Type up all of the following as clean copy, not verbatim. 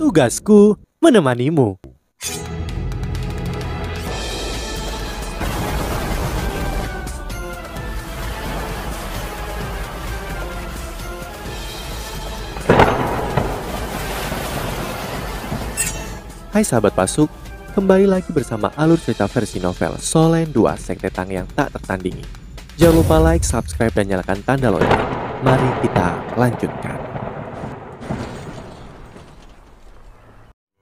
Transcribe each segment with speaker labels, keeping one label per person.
Speaker 1: Tugasku menemanimu. Hai sahabat Pasuk, kembali lagi bersama alur cerita versi novel Solen 2 Sekte Tang yang tak tertandingi. Jangan lupa like, subscribe, dan nyalakan tanda lonceng. Mari kita lanjutkan.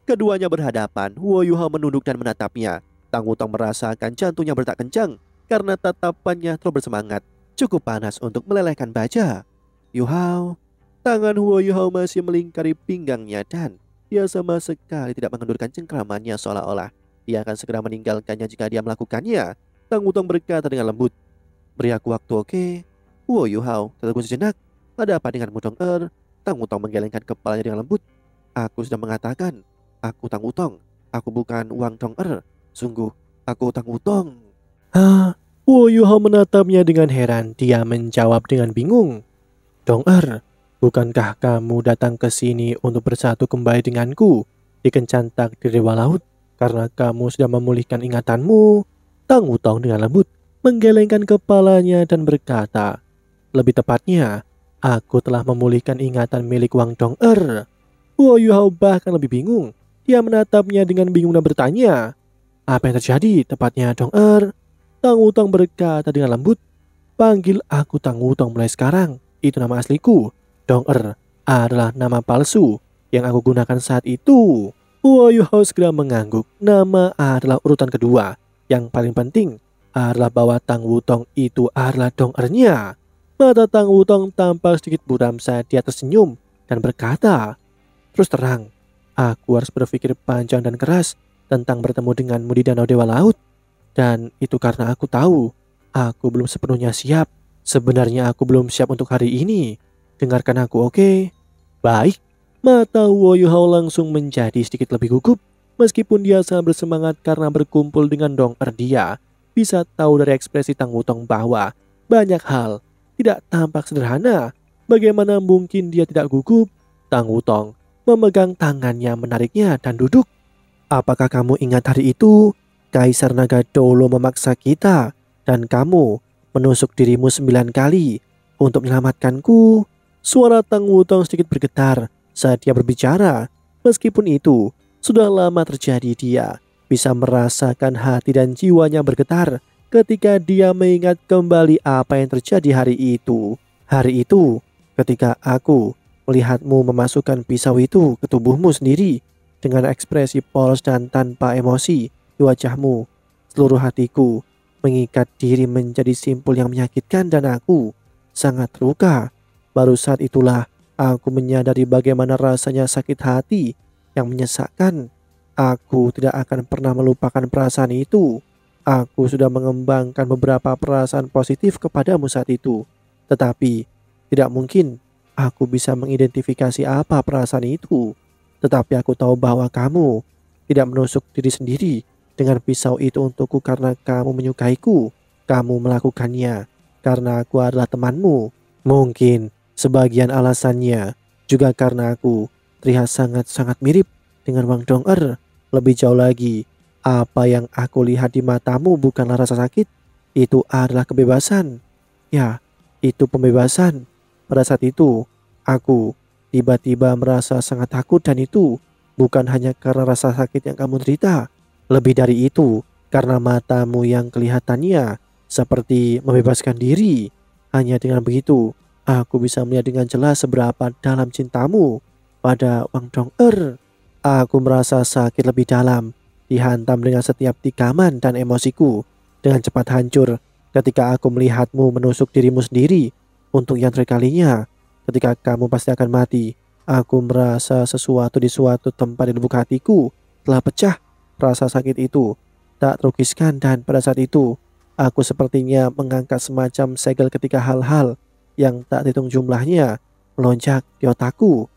Speaker 1: Keduanya berhadapan, Wo Yuhao menunduk dan menatapnya. Tang Wutong merasakan jantungnya berdetak kencang karena tatapannya terlalu bersemangat, cukup panas untuk melelehkan baja. Yuhao, tangan Wo Yuhao masih melingkari pinggangnya dan dia sama sekali tidak mengendurkan cengkramannya seolah-olah dia akan segera meninggalkannya jika dia melakukannya. Tang Wutong berkata dengan lembut, "Beri aku waktu, oke?" Wo Yuhao tertegun sejenak. "Ada apa dengan Mudong Er?" Tang Wutong menggelengkan kepalanya dengan lembut. "Aku sudah mengatakan, aku Tang Wutong. Aku bukan Wang Dong Er. Sungguh, aku Tang Wutong." Hah? Wo Yuhao menatapnya dengan heran. Dia menjawab dengan bingung. "Dong Er, bukankah kamu datang ke sini untuk bersatu kembali denganku di Kencan Takdir Dewa Laut karena kamu sudah memulihkan ingatanmu?" Tang Wutong dengan lembut menggelengkan kepalanya dan berkata, "Lebih tepatnya, aku telah memulihkan ingatan milik Wang Dong Er." Wo Yuhao bahkan lebih bingung. Dia menatapnya dengan bingung dan bertanya, "Apa yang terjadi tepatnya, Dong Er?" Tang Wutong berkata dengan lembut, "Panggil aku Tang Wutong mulai sekarang. Itu nama asliku. Dong Er adalah nama palsu yang aku gunakan saat itu." Wo Yuhao segera mengangguk. Nama adalah urutan kedua. Yang paling penting adalah bahwa Tang Wutong itu adalah Dong Er-nya. Mata Tang Wutong tampak sedikit buram saat dia tersenyum dan berkata, "Terus terang, aku harus berpikir panjang dan keras tentang bertemu denganmu di Danau Dewa Laut. Dan itu karena aku tahu aku belum sepenuhnya siap. Sebenarnya aku belum siap untuk hari ini. Dengarkan aku, oke?" "Baik." Mata Wo Yuhao langsung menjadi sedikit lebih gugup. Meskipun dia sangat bersemangat karena berkumpul dengan Dong Er, dia bisa tahu dari ekspresi Tang Wutong bahwa banyak hal tidak tampak sederhana. Bagaimana mungkin dia tidak gugup? Tang Wutong memegang tangannya, menariknya dan duduk. "Apakah kamu ingat hari itu? Kaisar Naga Dolo memaksa kita dan kamu menusuk dirimu 9 kali untuk menyelamatkanku." Suara Tang Wutong sedikit bergetar saat dia berbicara. Meskipun itu sudah lama terjadi, dia bisa merasakan hati dan jiwanya bergetar ketika dia mengingat kembali apa yang terjadi hari itu. Hari itu ketika aku melihatmu memasukkan pisau itu ke tubuhmu sendiri dengan ekspresi polos dan tanpa emosi di wajahmu. Seluruh hatiku mengikat diri menjadi simpul yang menyakitkan dan aku sangat terluka. Baru saat itulah aku menyadari bagaimana rasanya sakit hati yang menyesakkan. Aku tidak akan pernah melupakan perasaan itu. Aku sudah mengembangkan beberapa perasaan positif kepadamu saat itu. Tetapi tidak mungkin aku bisa mengidentifikasi apa perasaan itu. Tetapi aku tahu bahwa kamu tidak menusuk diri sendiri dengan pisau itu untukku karena kamu menyukaiku. Kamu melakukannya karena aku adalah temanmu. Mungkin sebagian alasannya juga karena aku terlihat sangat-sangat mirip dengan Wang Dong Er. Lebih jauh lagi, apa yang aku lihat di matamu bukanlah rasa sakit. Itu adalah kebebasan. Ya, itu pembebasan. Pada saat itu, aku tiba-tiba merasa sangat takut dan itu bukan hanya karena rasa sakit yang kamu derita. Lebih dari itu, karena matamu yang kelihatannya seperti membebaskan diri. Hanya dengan begitu, aku bisa melihat dengan jelas seberapa dalam cintamu pada Wang Dong Er. Aku merasa sakit lebih dalam, dihantam dengan setiap tikaman dan emosiku dengan cepat hancur ketika aku melihatmu menusuk dirimu sendiri untuk yang terakhir kalinya. Ketika kamu pasti akan mati, aku merasa sesuatu di suatu tempat di lubuk hatiku telah pecah. Rasa sakit itu tak terukiskan dan pada saat itu aku sepertinya mengangkat semacam segel ketika hal-hal yang tak dihitung jumlahnya melonjak di otakku.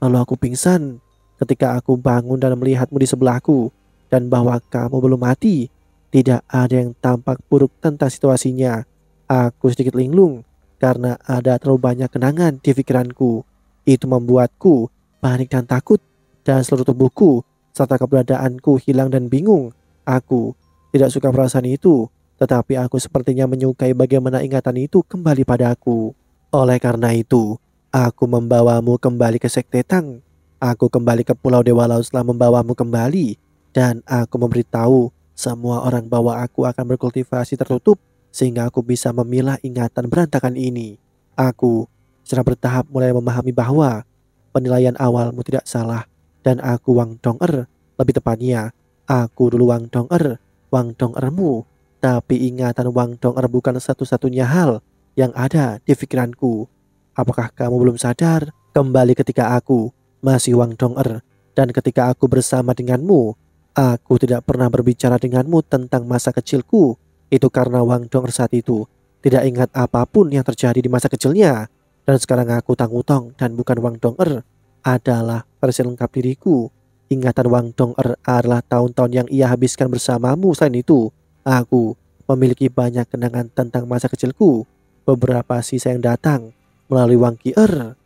Speaker 1: Lalu aku pingsan ketika aku bangun dan melihatmu di sebelahku dan bahwa kamu belum mati. Tidak ada yang tampak buruk tentang situasinya. Aku sedikit linglung karena ada terlalu banyak kenangan di pikiranku. Itu membuatku panik dan takut. dan seluruh tubuhku serta keberadaanku hilang dan bingung. Aku tidak suka perasaan itu, tetapi aku sepertinya menyukai bagaimana ingatan itu kembali padaku. Oleh karena itu, aku membawamu kembali ke Sekte Tang. Aku kembali ke Pulau Dewa Laut setelah membawamu kembali, dan aku memberitahu semua orang bahwa aku akan berkultivasi tertutup sehingga aku bisa memilah ingatan berantakan ini. Aku secara bertahap mulai memahami bahwa penilaian awalmu tidak salah, dan aku Wang Dong-er. Lebih tepatnya, aku dulu Wang Dong-er, Wang Dong-ermu. Tapi ingatan Wang Dong-er bukan satu-satunya hal yang ada di pikiranku. Apakah kamu belum sadar? Kembali ketika aku masih Wang Dong-er, dan ketika aku bersama denganmu, aku tidak pernah berbicara denganmu tentang masa kecilku. Itu karena Wang Dong-er saat itu tidak ingat apapun yang terjadi di masa kecilnya. Dan sekarang aku Tang Wutong dan bukan Wang Dong-er adalah versi lengkap diriku. Ingatan Wang Dong-er adalah tahun-tahun yang ia habiskan bersamamu. Selain itu, aku memiliki banyak kenangan tentang masa kecilku. Beberapa sisa yang datang melalui Wang Ki-er.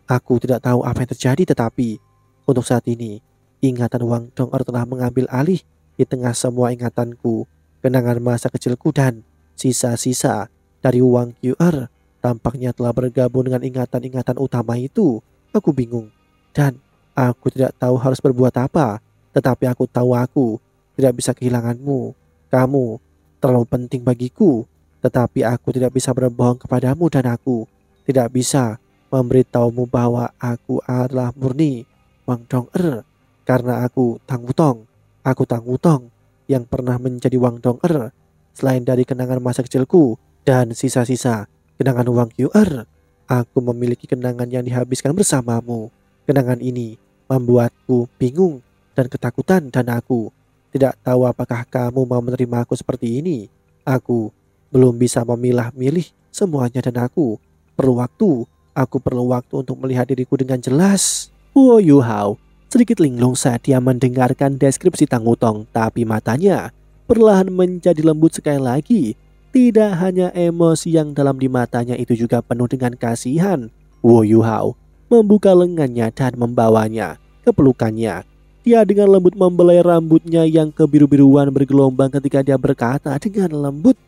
Speaker 1: Aku tidak tahu apa yang terjadi, tetapi untuk saat ini, ingatan Wang Dong-er telah mengambil alih di tengah semua ingatanku. Kenangan masa kecilku dan sisa-sisa dari Wang Ki-er tampaknya telah bergabung dengan ingatan-ingatan utama itu. Aku bingung dan aku tidak tahu harus berbuat apa, tetapi aku tahu aku tidak bisa kehilanganmu. Kamu terlalu penting bagiku, tetapi aku tidak bisa berbohong kepadamu dan aku tidak bisa memberitahumu bahwa aku adalah murni Wang Dong-er karena aku Tang Wutong. Aku Tang Wutong yang pernah menjadi Wang Dong-er. Selain dari kenangan masa kecilku dan sisa-sisa kenangan Wang Ki-er, aku memiliki kenangan yang dihabiskan bersamamu. Kenangan ini membuatku bingung dan ketakutan dan aku tidak tahu apakah kamu mau menerima aku seperti ini. Aku belum bisa memilah-milih semuanya dan aku perlu waktu. Aku perlu waktu untuk melihat diriku dengan jelas. Wo Yu Hao sedikit linglung saat dia mendengarkan deskripsi Tang Wutong, tapi matanya perlahan menjadi lembut sekali lagi. Tidak hanya emosi yang dalam di matanya itu juga penuh dengan kasihan. Wo Yu Hao membuka lengannya dan membawanya ke pelukannya. Dia dengan lembut membelai rambutnya yang kebiru-biruan bergelombang ketika dia berkata dengan lembut,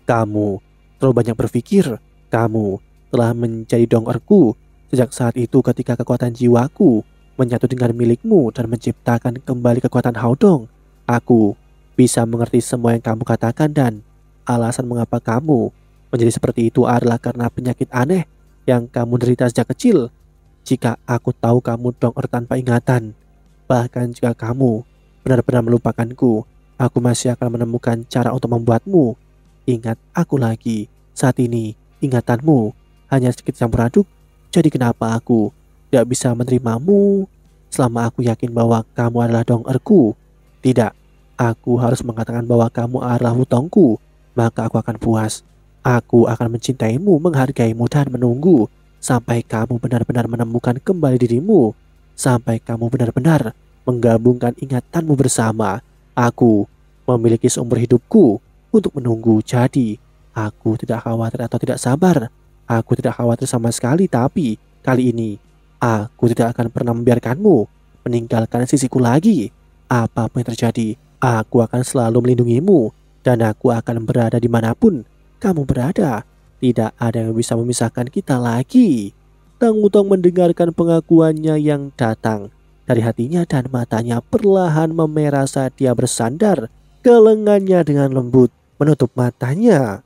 Speaker 1: "Kamu terlalu banyak berpikir. Kamu telah menjadi dong-erku sejak saat itu ketika kekuatan jiwaku menyatu dengan milikmu dan menciptakan kembali kekuatan Haodong. Aku bisa mengerti semua yang kamu katakan dan alasan mengapa kamu menjadi seperti itu adalah karena penyakit aneh yang kamu derita sejak kecil. Jika aku tahu kamu dong-er tanpa ingatan, bahkan jika kamu benar-benar melupakanku, aku masih akan menemukan cara untuk membuatmu ingat aku lagi. Saat ini ingatanmu hanya sedikit campur aduk. Jadi kenapa aku tidak bisa menerimamu selama aku yakin bahwa kamu adalah dong-erku? Tidak, aku harus mengatakan bahwa kamu adalah Wutongku, maka aku akan puas. Aku akan mencintaimu, menghargaimu dan menunggu sampai kamu benar-benar menemukan kembali dirimu, sampai kamu benar-benar menggabungkan ingatanmu bersama. Aku memiliki seumur hidupku untuk menunggu. Jadi aku tidak khawatir atau tidak sabar. Aku tidak khawatir sama sekali, tapi kali ini aku tidak akan pernah membiarkanmu meninggalkan sisiku lagi. Apapun yang terjadi, aku akan selalu melindungimu dan aku akan berada dimanapun kamu berada. Tidak ada yang bisa memisahkan kita lagi. Tang Wutong mendengarkan pengakuannya yang datang dari hatinya dan matanya perlahan memerah saat dia bersandar ke lengannya dengan lembut menutup matanya.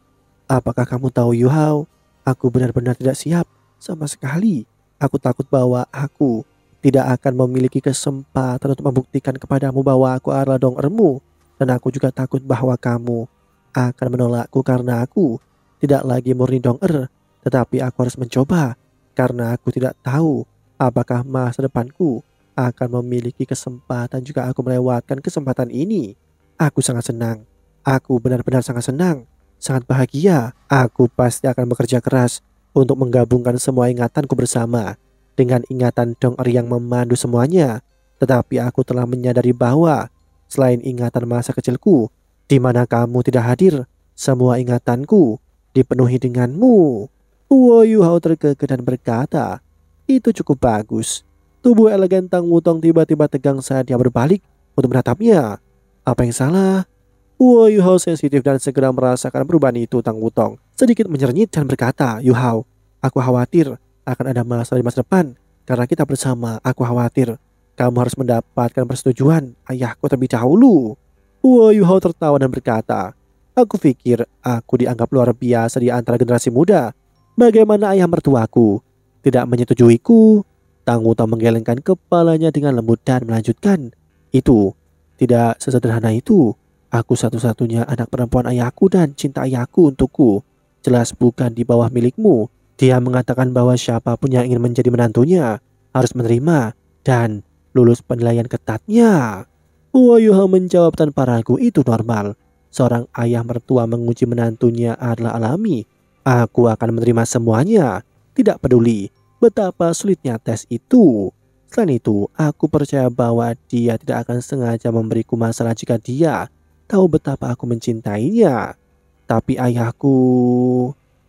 Speaker 1: Apakah kamu tahu Yu Hao? Aku benar-benar tidak siap sama sekali. Aku takut bahwa aku tidak akan memiliki kesempatan untuk membuktikan kepadamu bahwa aku adalah dong-ermu. Dan aku juga takut bahwa kamu akan menolakku karena aku tidak lagi murni dong-er. Tetapi aku harus mencoba karena aku tidak tahu apakah masa depanku akan memiliki kesempatan jika aku melewatkan kesempatan ini. Aku sangat senang. Aku benar-benar sangat senang. Sangat bahagia. Aku pasti akan bekerja keras untuk menggabungkan semua ingatanku bersama dengan ingatan dong-er yang memandu semuanya. Tetapi aku telah menyadari bahwa selain ingatan masa kecilku, di mana kamu tidak hadir, semua ingatanku dipenuhi denganmu. Wo Yu Hao terkekeh dan berkata, "Itu cukup bagus. Tubuh elegan Tang Wutong tiba-tiba tegang saat dia berbalik untuk menatapnya. Apa yang salah? Wu Yuhao sensitif dan segera merasakan perubahan itu. Tang Wutong sedikit menyernyit dan berkata, Yuhao, aku khawatir akan ada masalah di masa depan. Karena kita bersama, aku khawatir kamu harus mendapatkan persetujuan ayahku terlebih dahulu. Wu Yuhao tertawa dan berkata, aku pikir aku dianggap luar biasa di antara generasi muda. Bagaimana ayah mertuaku tidak menyetujuiku? Tang Wutong menggelengkan kepalanya dengan lembut dan melanjutkan, itu tidak sesederhana itu. Aku satu-satunya anak perempuan ayahku dan cinta ayahku untukku jelas bukan di bawah milikmu. Dia mengatakan bahwa siapapun yang ingin menjadi menantunya harus menerima dan lulus penilaian ketatnya. Wu Yuhao menjawab tanpa ragu, itu normal. Seorang ayah mertua menguji menantunya adalah alami. Aku akan menerima semuanya, tidak peduli betapa sulitnya tes itu. Selain itu, aku percaya bahwa dia tidak akan sengaja memberiku masalah jika dia tahu betapa aku mencintainya. Tapi ayahku...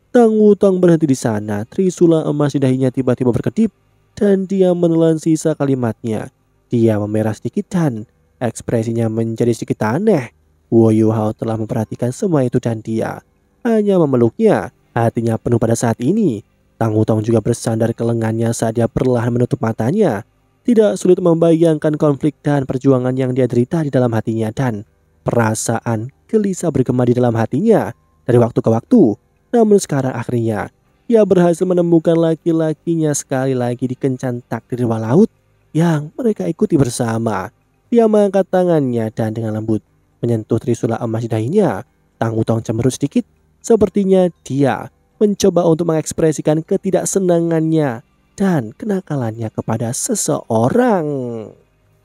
Speaker 1: Tang Wutong berhenti di sana. Trisula emas di dahinya tiba-tiba berkedip dan dia menelan sisa kalimatnya. Dia memerah sedikit dan ekspresinya menjadi sedikit aneh. Wu Yuhao telah memperhatikan semua itu dan dia hanya memeluknya. Hatinya penuh pada saat ini. Tang Wutong juga bersandar ke lengannya saat dia perlahan menutup matanya. Tidak sulit membayangkan konflik dan perjuangan yang dia derita di dalam hatinya dan perasaan gelisah bergema di dalam hatinya dari waktu ke waktu. Namun sekarang akhirnya ia berhasil menemukan laki-lakinya sekali lagi di kencan takdir bawah laut yang mereka ikuti bersama. Dia mengangkat tangannya dan dengan lembut menyentuh trisula emas di dahinya. Tang Wutong cemberut sedikit. Sepertinya dia mencoba untuk mengekspresikan ketidaksenangannya dan kenakalannya kepada seseorang.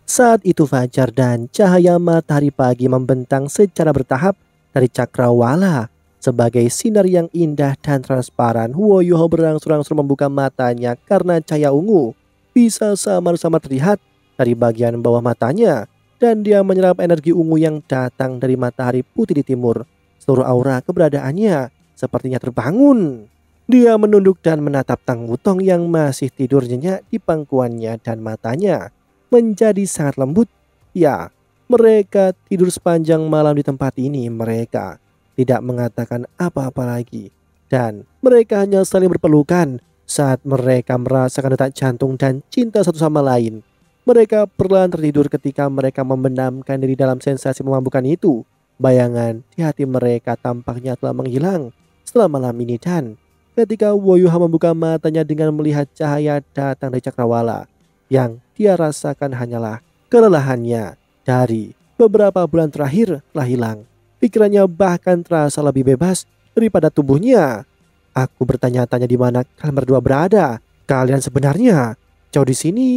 Speaker 1: Saat itu fajar dan cahaya matahari pagi membentang secara bertahap dari cakrawala. Sebagai sinar yang indah dan transparan, Wu Yuhao berangsur-angsur membuka matanya karena cahaya ungu bisa samar-samar terlihat dari bagian bawah matanya. Dan dia menyerap energi ungu yang datang dari matahari putih di timur. Seluruh aura keberadaannya sepertinya terbangun. Dia menunduk dan menatap Tang Wutong yang masih tidur nyenyak di pangkuannya dan matanya menjadi sangat lembut. Ya, mereka tidur sepanjang malam di tempat ini. Mereka tidak mengatakan apa-apa lagi. Dan mereka hanya saling berpelukan saat mereka merasakan detak jantung dan cinta satu sama lain. Mereka perlahan tertidur ketika mereka membenamkan diri dalam sensasi memabukkan itu. Bayangan di hati mereka tampaknya telah menghilang setelah malam ini dan ketika Wu Yuhao membuka matanya dengan melihat cahaya datang dari cakrawala, yang dia rasakan hanyalah kelelahannya dari beberapa bulan terakhir telah hilang. Pikirannya bahkan terasa lebih bebas daripada tubuhnya. Aku bertanya-tanya di mana kalian berdua berada. Kalian sebenarnya jauh di sini.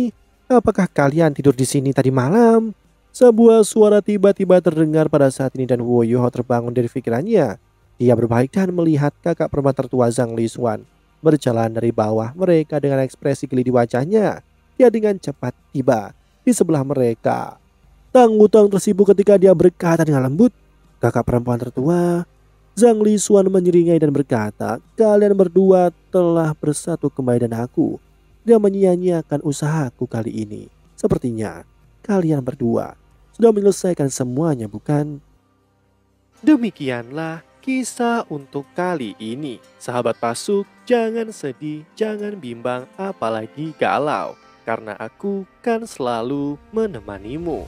Speaker 1: Apakah kalian tidur di sini tadi malam? Sebuah suara tiba-tiba terdengar pada saat ini dan Wu Yuhao terbangun dari pikirannya. Dia berbalik dan melihat kakak perempuan tertua Zhang Lishuan berjalan dari bawah mereka dengan ekspresi geli di wajahnya. Dia dengan cepat tiba di sebelah mereka. Tang Wutong tersibuk ketika dia berkata dengan lembut, kakak perempuan tertua. Zhang Lishuan menyeringai dan berkata, kalian berdua telah bersatu kembali dan aku dia menyia-nyiakan usahaku kali ini. Sepertinya kalian berdua sudah menyelesaikan semuanya, bukan? Demikianlah kisah untuk kali ini. Sahabat Pasuk, jangan sedih, jangan bimbang, apalagi galau. Karena aku kan selalu menemanimu.